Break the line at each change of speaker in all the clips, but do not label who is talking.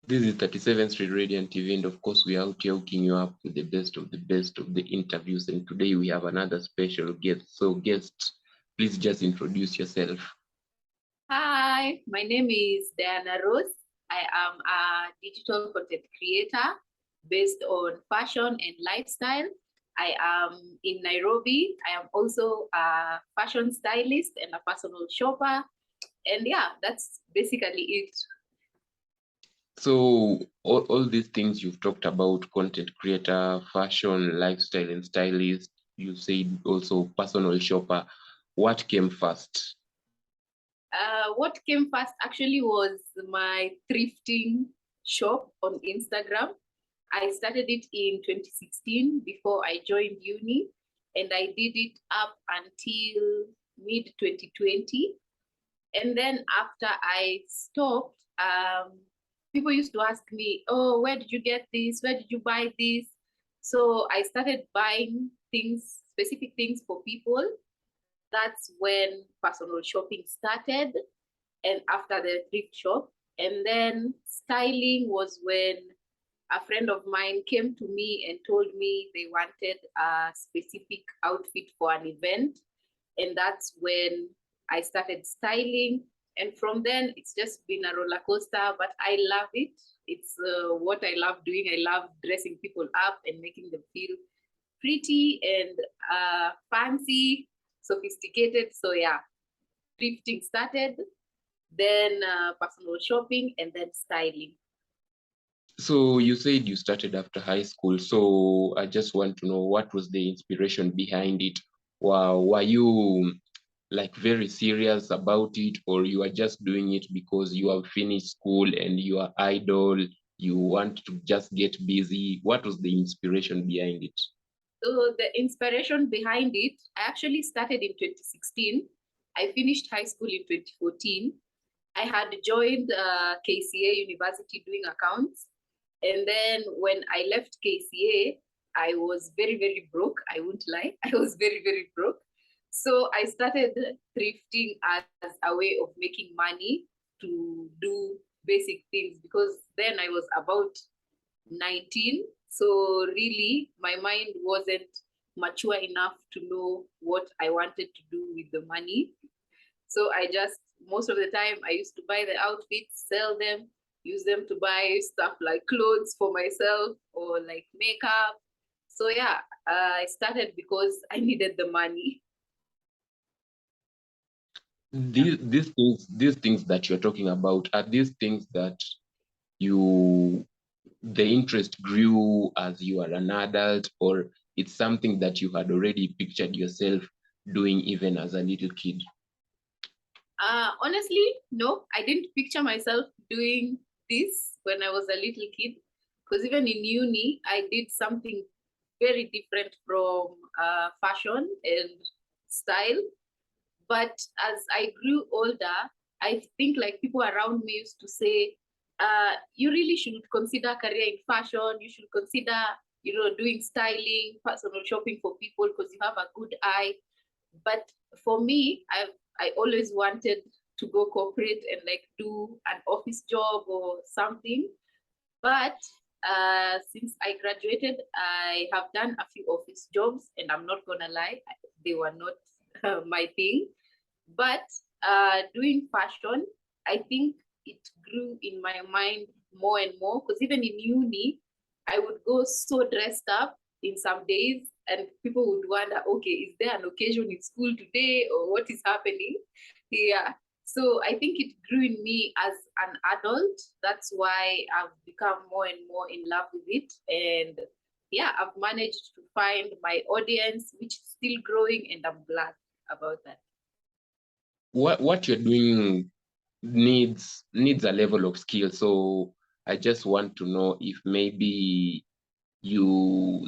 This is 37th Street Radio and TV, and of course, we are out here hooking you up with the best of the interviews. And today we have another special guest. So, guest, please just introduce yourself.
Hi, my name is Diana Rose. I am a digital content creator based on fashion and lifestyle. I am in Nairobi. I am also a fashion stylist and a personal shopper. And yeah, that's basically it.
So, all these things you've talked about, content creator, fashion, lifestyle, and stylist, you said also personal shopper. What came first?
What came first actually was my thrifting shop on Instagram. I started it in 2016 before I joined uni, and I did it up until mid 2020. And then after I stopped, people used to ask me, "Oh, where did you get this? Where did you buy this?" So I started buying things, specific things for people. That's when personal shopping started, and after the thrift shop. And then styling was when a friend of mine came to me and told me they wanted a specific outfit for an event. And that's when I started styling. And from then, it's just been a roller coaster, but I love it. It's what I love doing. I love dressing people up and making them feel pretty and fancy, sophisticated. So, yeah, thrifting started, then personal shopping, and then styling.
So, you said you started after high school. So, I just want to know what was the inspiration behind it? Wow, were you like very serious about it, or you are just doing it because you have finished school and you are idle, you want to just get busy? What was the inspiration behind it?
So the inspiration behind it, I actually started in 2016. I finished high school in 2014. I had joined KCA University doing accounts. And then when I left KCA, I was very, very broke. I won't lie. I was very, very broke. So I started thrifting as a way of making money to do basic things, because then I was about 19. So really, my mind wasn't mature enough to know what I wanted to do with the money. So I just, most of the time, I used to buy the outfits, sell them, use them to buy stuff like clothes for myself or like makeup. So yeah, I started because I needed the money.
These things that you're talking about, are these things that you the interest grew as you are an adult, or it's something that you had already pictured yourself doing even as a little kid?
Honestly, no, I didn't picture myself doing this when I was a little kid. Because even in uni, I did something very different from fashion and style. But as I grew older, I think like people around me used to say, you really should consider career in fashion. You should consider, doing styling, personal shopping for people because you have a good eye. But for me, I always wanted to go corporate and like do an office job or something. But since I graduated, I have done a few office jobs, and I'm not gonna lie, they were not my thing. But doing fashion, I think it grew in my mind more and more, because even in uni, I would go so dressed up in some days, and people would wonder, okay, is there an occasion in school today, or what is happening? Yeah. So I think it grew in me as an adult. That's why I've become more and more in love with it. And yeah, I've managed to find my audience, which is still growing, and I'm glad about that.
What you're doing needs a level of skill. So I just want to know if maybe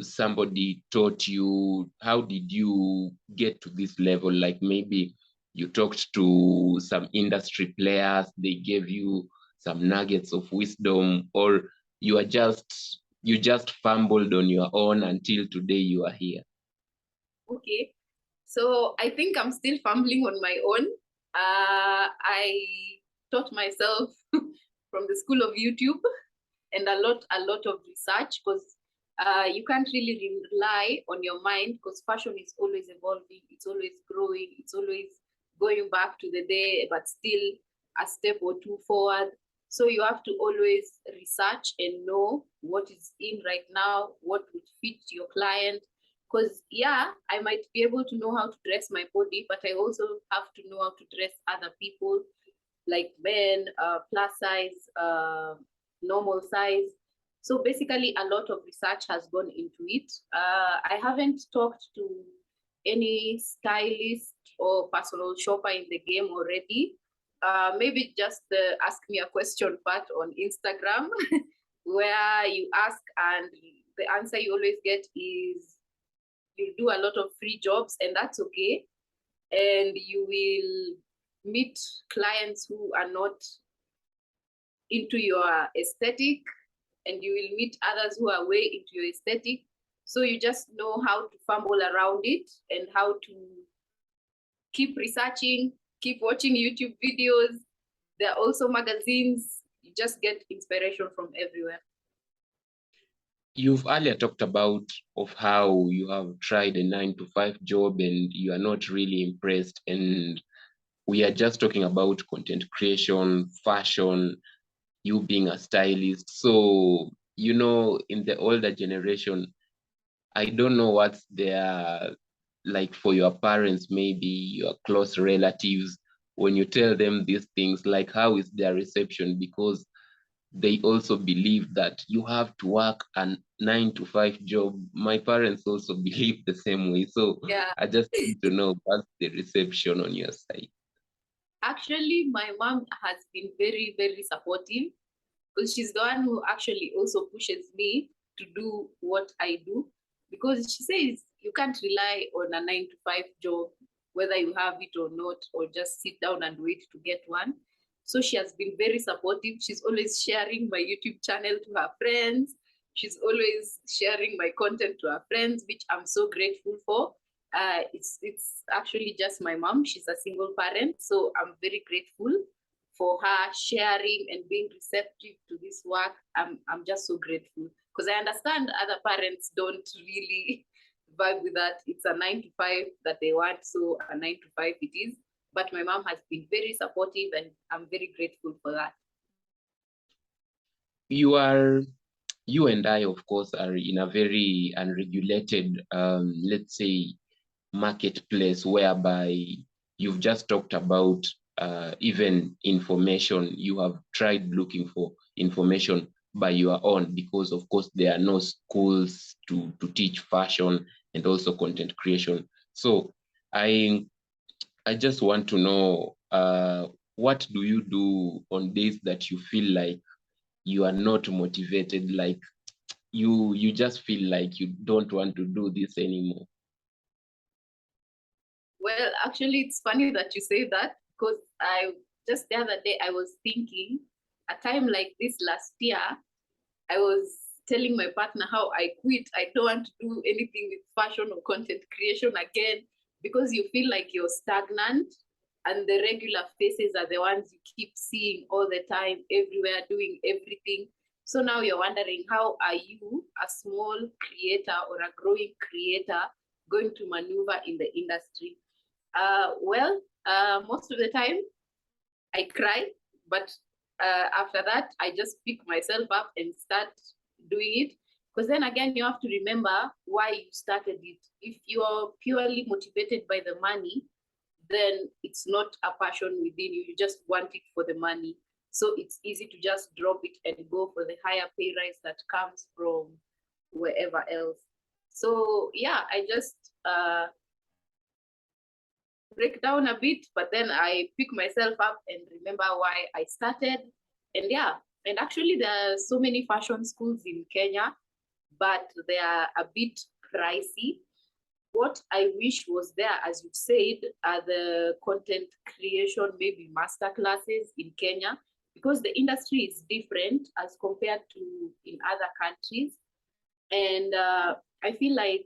somebody taught you, how did you get to this level? Like maybe you talked to some industry players, they gave you some nuggets of wisdom, or you just fumbled on your own until today you are here.
Okay. So I think I'm still fumbling on my own. I taught myself from the school of YouTube. and a lot of research, because you can't really rely on your mind, because fashion is always evolving, it's always growing, it's always going back to the day, but still a step or two forward. So you have to always research and know what is in right now, what would fit your client. Because yeah, I might be able to know how to dress my body, but I also have to know how to dress other people, like men, plus size, normal size. So basically, a lot of research has gone into it. I haven't talked to any stylist or personal shopper in the game already. Maybe just ask me a question part on Instagram, where you ask and the answer you always get is you do a lot of free jobs, and that's okay. And you will meet clients who are not into your aesthetic, and you will meet others who are way into your aesthetic. So you just know how to fumble around it and how to keep researching, keep watching YouTube videos. There are also magazines. You just get inspiration from everywhere.
You've earlier talked about of how you have tried a 9-to-5 job and you are not really impressed. And we are just talking about content creation, fashion, you being a stylist. So, you know, in the older generation, I don't know what's their, like for your parents, maybe your close relatives, when you tell them these things, like how is their reception? Because they also believe that you have to work a 9-to-5 job. My parents also believe the same way. So
Yeah.
I just need to know what's the reception on your side.
Actually, my mom has been very, very supportive, because she's the one who actually also pushes me to do what I do. Because she says you can't rely on a 9-to-5 job, whether you have it or not, or just sit down and wait to get one. So she has been very supportive. She's always sharing my YouTube channel to her friends. She's always sharing my content to her friends, which I'm so grateful for. It's actually just my mom. She's a single parent, so I'm very grateful for her sharing and being receptive to this work. I'm just so grateful, because I understand other parents don't really vibe with that. It's a 9-to-5 that they want, so a 9-to-5 it is. But my mom has been very supportive, and I'm very grateful for that.
You and I, of course, are in a very unregulated, let's say, marketplace whereby you've just talked about even information. You have tried looking for information by your own because, of course, there are no schools to teach fashion and also content creation. So I just want to know what do you do on days that you feel like you are not motivated, like you just feel like you don't want to do this anymore?
Well, actually, it's funny that you say that, because I just the other day I was thinking a time like this last year, I was telling my partner how I quit. I don't want to do anything with fashion or content creation again, because you feel like you're stagnant, and the regular faces are the ones you keep seeing all the time, everywhere, doing everything. So now you're wondering, how are you, a small creator or a growing creator, going to maneuver in the industry? Most of the time I cry, but after that, I just pick myself up and start doing it. Because then again, you have to remember why you started it. If you are purely motivated by the money, then it's not a passion within you. You just want it for the money. So it's easy to just drop it and go for the higher pay rise that comes from wherever else. So yeah, I just break down a bit, but then I pick myself up and remember why I started. And yeah, and actually there are so many fashion schools in Kenya, but they are a bit pricey. What I wish was there, as you said, are the content creation, maybe master classes in Kenya, because the industry is different as compared to in other countries. And I feel like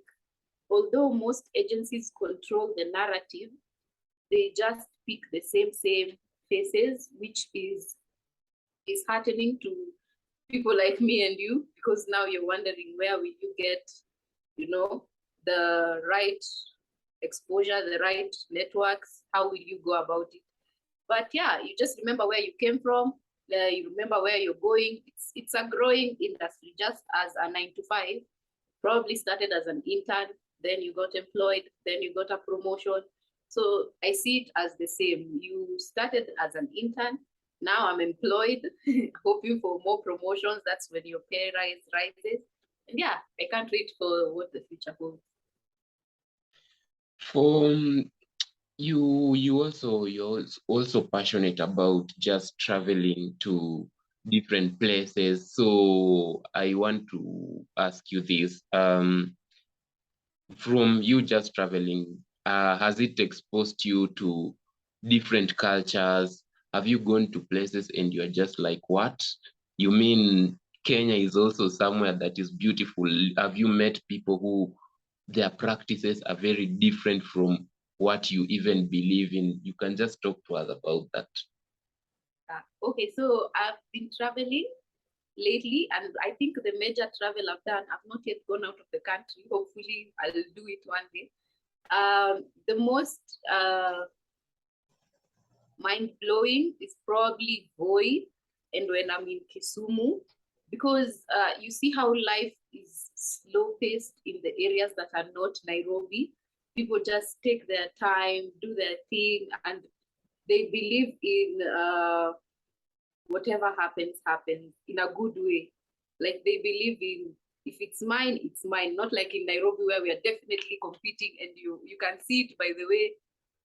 although most agencies control the narrative, they just pick the same faces, which is heartening to people like me and you, because now you're wondering where will you get, the right exposure, the right networks, how will you go about it? But yeah, you just remember where you came from, you remember where you're going. It's a growing industry, just as a 9 to 5. Probably started as an intern, then you got employed, then you got a promotion. So I see it as the same. You started as an intern, now I'm employed, hoping for more promotions. That's when your pay rises. And yeah, I can't wait for what the future holds.
For you're also passionate about just traveling to different places. So I want to ask you this. From you just traveling, has it exposed you to different cultures? Have you gone to places and you're just like, what? You mean Kenya is also somewhere that is beautiful? Have you met people who their practices are very different from what you even believe in? You can just talk to us about that.
Okay, so I've been traveling lately, and I think the major travel I've done, I've not yet gone out of the country. Hopefully, I'll do it one day. The most mind-blowing is probably Voi, and when I'm in Kisumu, because you see how life is slow-paced in the areas that are not Nairobi. People just take their time, do their thing, and they believe in whatever happens in a good way. Like they believe in, if it's mine, it's mine. Not like in Nairobi where we are definitely competing, and you can see it by the way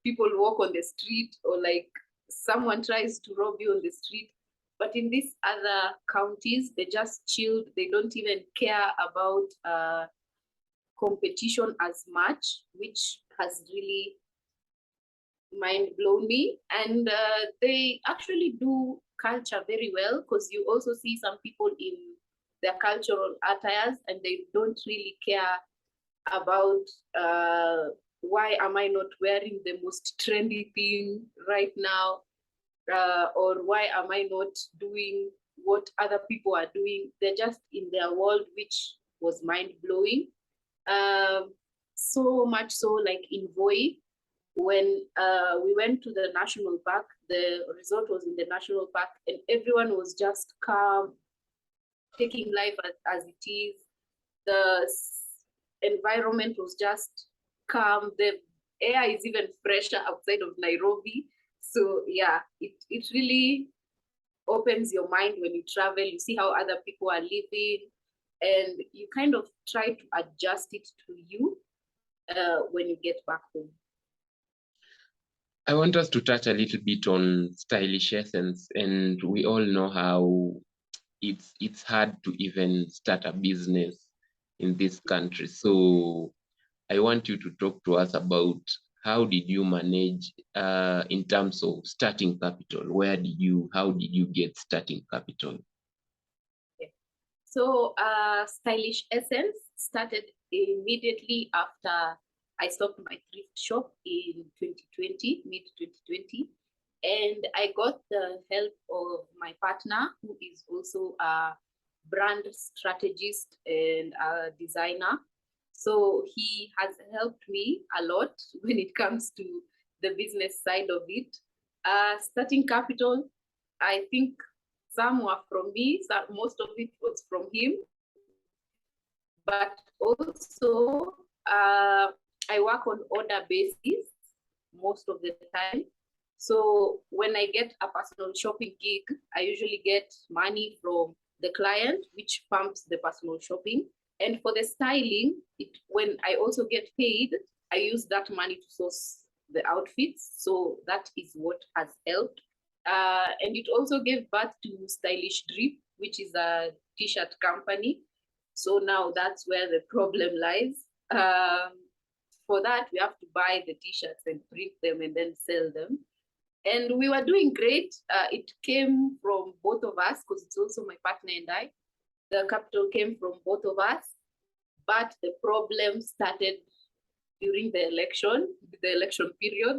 people walk on the street, or like someone tries to rob you on the street. But in these other counties, they just chilled. They don't even care about competition as much, which has really mind blown me. And they actually do culture very well, because you also see some people in their cultural attires, and they don't really care about why am I not wearing the most trendy thing right now, or why am I not doing what other people are doing. They're just in their world, which was mind blowing. So much so, like in Voi, when we went to the national park, the resort was in the national park, and everyone was just calm, taking life as it is. The environment was just calm. The air is even fresher outside of Nairobi. So yeah, it really opens your mind when you travel. You see how other people are living, and you kind of try to adjust it to you when you get back home.
I want us to touch a little bit on stylish essence, and we all know how it's hard to even start a business in this country. So I want you to talk to us about how did you manage in terms of starting capital? How did you get starting capital?
Okay. So Stylish Essence started immediately after I stopped my thrift shop in 2020, mid 2020. And I got the help of my partner, who is also a brand strategist and a designer. So he has helped me a lot when it comes to the business side of it. Starting capital, I think some were from me, most of it was from him. But also, I work on order basis most of the time. So when I get a personal shopping gig, I usually get money from the client, which pumps the personal shopping. And for the styling, when I also get paid, I use that money to source the outfits. So that is what has helped. And it also gave birth to Stylish Drip, which is a t-shirt company. So now that's where the problem lies. For that, we have to buy the t-shirts and print them and then sell them. And we were doing great. It came from both of us, because it's also my partner and I. The capital came from both of us, but the problem started during the election period,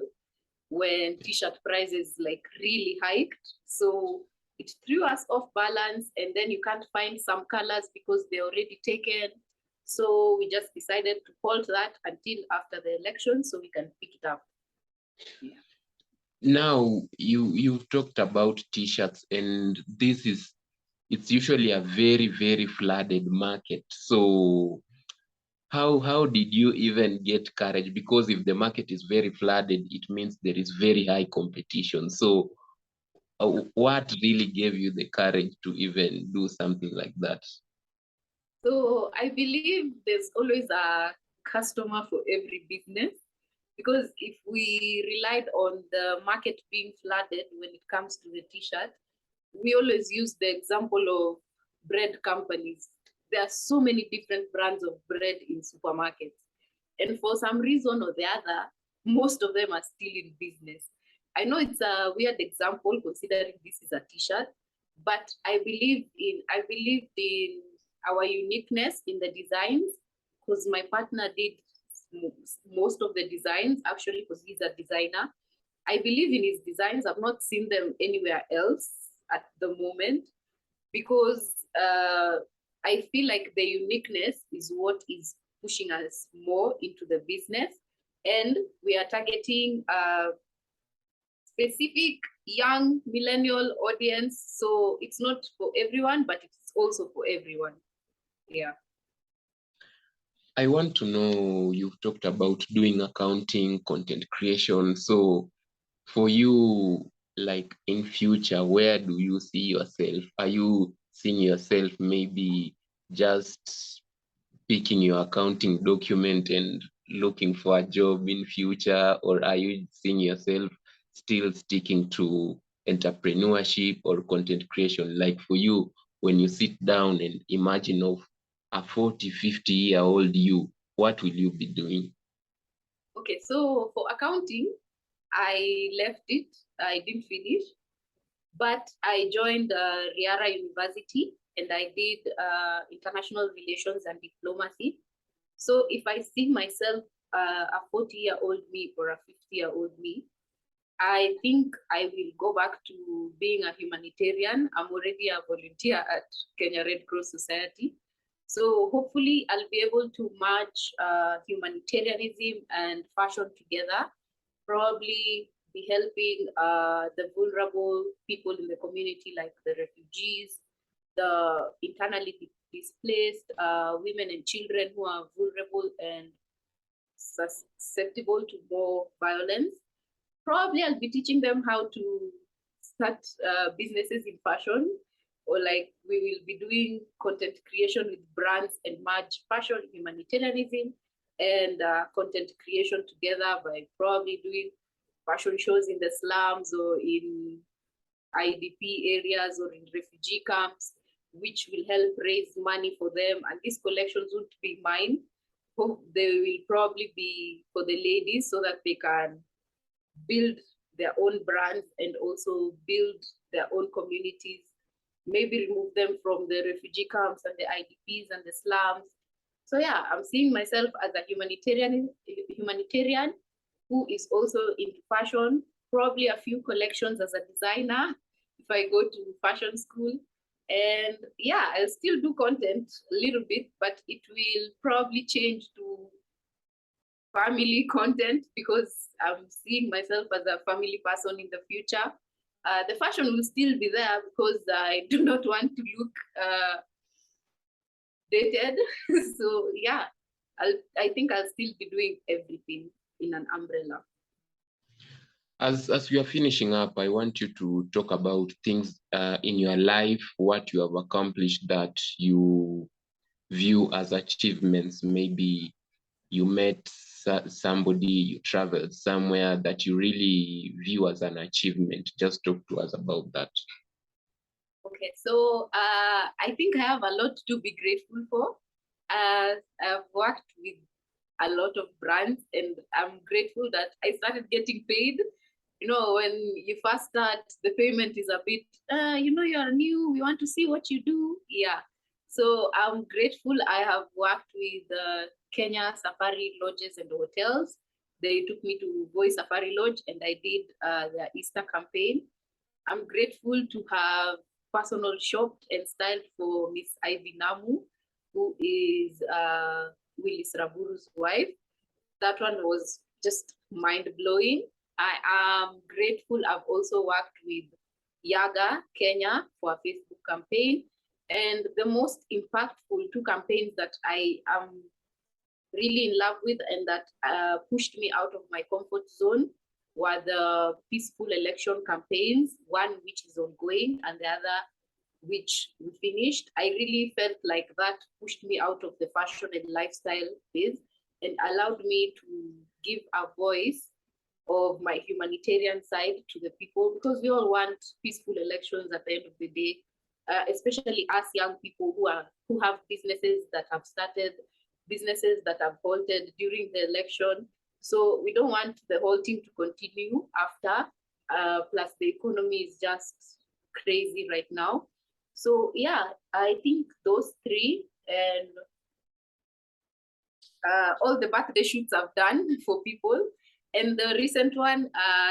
when t-shirt prices like really hiked. So it threw us off balance, and then you can't find some colors because they're already taken. So we just decided to hold that until after the election so we can pick it up. Yeah.
Now you've talked about t-shirts, and it's usually a very, very flooded market. So how did you even get courage? Because if the market is very flooded, it means there is very high competition. So what really gave you the courage to even do something like that?
So I believe there's always a customer for every business, because if we relied on the market being flooded when it comes to the t-shirt, we always use the example of bread companies. There are so many different brands of bread in supermarkets. And for some reason or the other, most of them are still in business. I know it's a weird example considering this is a t-shirt, but I believe in our uniqueness in the designs, because my partner did most of the designs actually, because he's a designer. I believe in his designs. I've not seen them anywhere else at the moment, because I feel like the uniqueness is what is pushing us more into the business. And we are targeting a specific young millennial audience. So it's not for everyone, but it's also for everyone. Yeah.
I want to know, you've talked about doing accounting, content creation. So for you, like in future, where do you see yourself? Are you seeing yourself maybe just picking your accounting document and looking for a job in future, or are you seeing yourself still sticking to entrepreneurship or content creation? Like for you, when you sit down and imagine of a 40, 50-year-old you, what will you be doing?
Okay, so for accounting, I left it. I didn't finish, but I joined Riara University and I did international relations and diplomacy. So if I see myself a 40-year-old me or a 50-year-old me, I think I will go back to being a humanitarian. I'm already a volunteer at Kenya Red Cross Society. So hopefully I'll be able to merge humanitarianism and fashion together, probably be helping the vulnerable people in the community, like the refugees, the internally displaced, women and children who are vulnerable and susceptible to more violence. Probably I'll be teaching them how to start businesses in fashion, or like we will be doing content creation with brands and merge fashion, humanitarianism, and content creation together by probably doing fashion shows in the slums or in IDP areas or in refugee camps, which will help raise money for them. And these collections won't be mine. They will probably be for the ladies so that they can build their own brands and also build their own communities, maybe remove them from the refugee camps and the IDPs and the slums. So yeah, I'm seeing myself as a humanitarian who is also into fashion, probably a few collections as a designer if I go to fashion school. And yeah, I'll still do content a little bit, but it will probably change to family content, because I'm seeing myself as a family person in the future. The fashion will still be there because I do not want to look dated. So yeah, I think I'll still be doing everything in an umbrella.
As we are finishing up, I want you to talk about things in your life, what you have accomplished that you view as achievements. Maybe you met somebody, you traveled somewhere that you really view as an achievement. Just talk to us about that.
Okay, so I think I have a lot to be grateful for. I've worked with a lot of brands, and I'm grateful that I started getting paid. You know, when you first start, the payment is a bit, you're new, we want to see what you do. Yeah. So I'm grateful I have worked with Kenya Safari Lodges and Hotels. They took me to Voi Safari Lodge and I did their Easter campaign. I'm grateful to have personal shopped and styled for Miss Ivy Namu, who is Willis Raburu's wife. That one was just mind-blowing. I am grateful. I've also worked with Yaga Kenya for a Facebook campaign. And the most impactful two campaigns that I am really in love with and that pushed me out of my comfort zone were the peaceful election campaigns, one which is ongoing and the other which we finished. I really felt like that pushed me out of the fashion and lifestyle phase and allowed me to give a voice of my humanitarian side to the people, because we all want peaceful elections at the end of the day, especially us young people who have businesses that have started, businesses that have halted during the election. So we don't want the whole thing to continue after, plus the economy is just crazy right now. So yeah, I think those three, and all the birthday shoots I've done for people. And the recent one,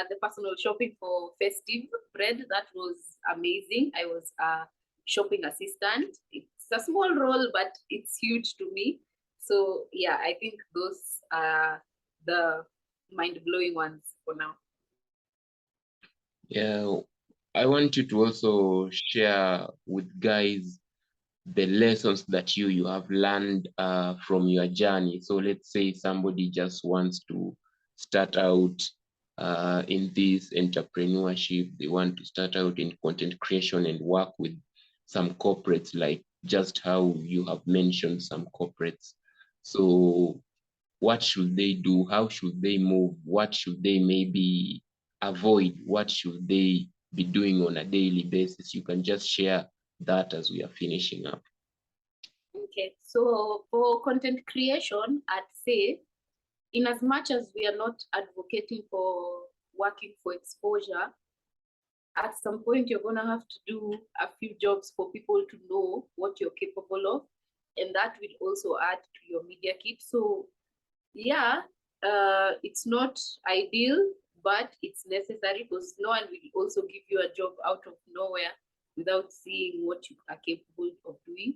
the personal shopping for festive bread, that was amazing. I was a shopping assistant. It's a small role, but it's huge to me. So yeah, I think those are the mind-blowing ones for now.
Yeah, I want you to also share with guys the lessons that you have learned from your journey. So let's say somebody just wants to start out in this entrepreneurship, they want to start out in content creation and work with some corporates, like just how you have mentioned some corporates. So what should they do? How should they move? What should they maybe avoid? What should they be doing on a daily basis? You can just share that as we are finishing up.
Okay, so for content creation, I'd say, in as much as we are not advocating for working for exposure, at some point you're going to have to do a few jobs for people to know what you're capable of, and that will also add to your media kit. So yeah, it's not ideal, but it's necessary, because no one will also give you a job out of nowhere without seeing what you are capable of doing.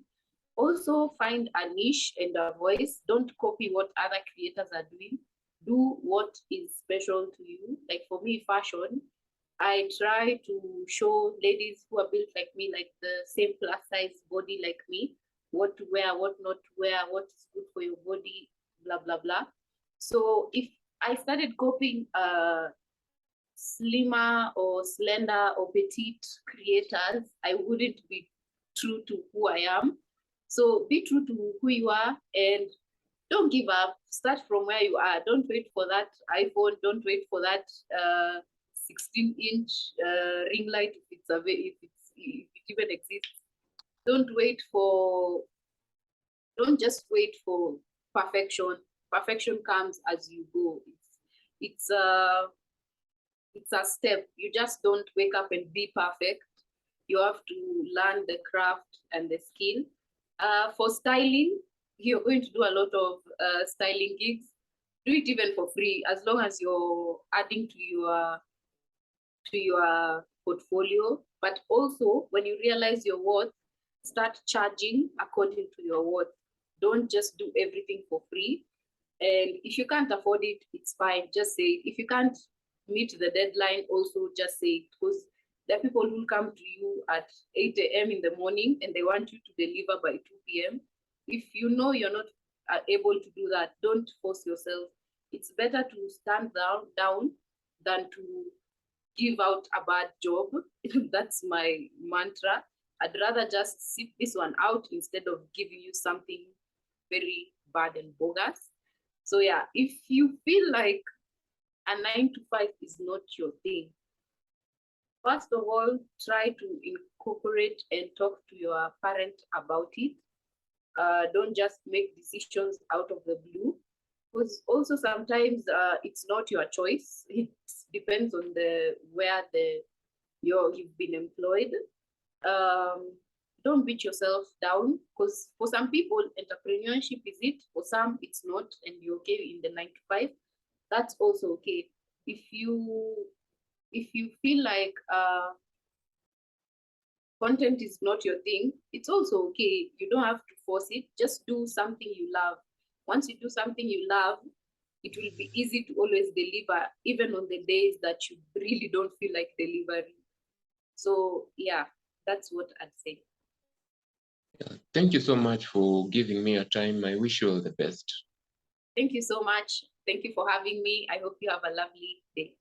Also find a niche and a voice. Don't copy what other creators are doing. Do what is special to you. Like for me, fashion, I try to show ladies who are built like me, like the same plus size body like me, what to wear, what not to wear, what is good for your body, blah, blah, blah. So if I started copying slimmer or slender or petite creators, I wouldn't be true to who I am. So be true to who you are and don't give up. Start from where you are. Don't wait for that iPhone. Don't wait for that 16-inch ring light if it even exists. Don't just wait for perfection. Perfection comes as you go. It's a it's a step. You just don't wake up and be perfect. You have to learn the craft and the skill. For styling, you're going to do a lot of styling gigs. Do it even for free, as long as you're adding to your portfolio. But also, when you realize your worth, start charging according to your worth. Don't just do everything for free. And if you can't afford it, it's fine. Just say it. If you can't meet the deadline, also just say it. Because there are people who come to you at 8 a.m. in the morning and they want you to deliver by 2 p.m. If you know you're not able to do that, don't force yourself. It's better to stand down than to give out a bad job. That's my mantra. I'd rather just sit this one out instead of giving you something very bad and bogus. So yeah, if you feel like a 9 to 5 is not your thing, first of all, try to incorporate and talk to your parent about it. Don't just make decisions out of the blue, because also sometimes it's not your choice. It depends on where you've been employed. Don't beat yourself down, because for some people entrepreneurship is it, for some it's not, and you're okay in the 9 to 5. That's also okay. If you feel like content is not your thing, it's also okay. You don't have to force it. Just do something you love. Once you do something you love, it will be easy to always deliver, even on the days that you really don't feel like delivering. So yeah, that's what I'd say.
Thank you so much for giving me your time. I wish you all the best.
Thank you so much. Thank you for having me. I hope you have a lovely day.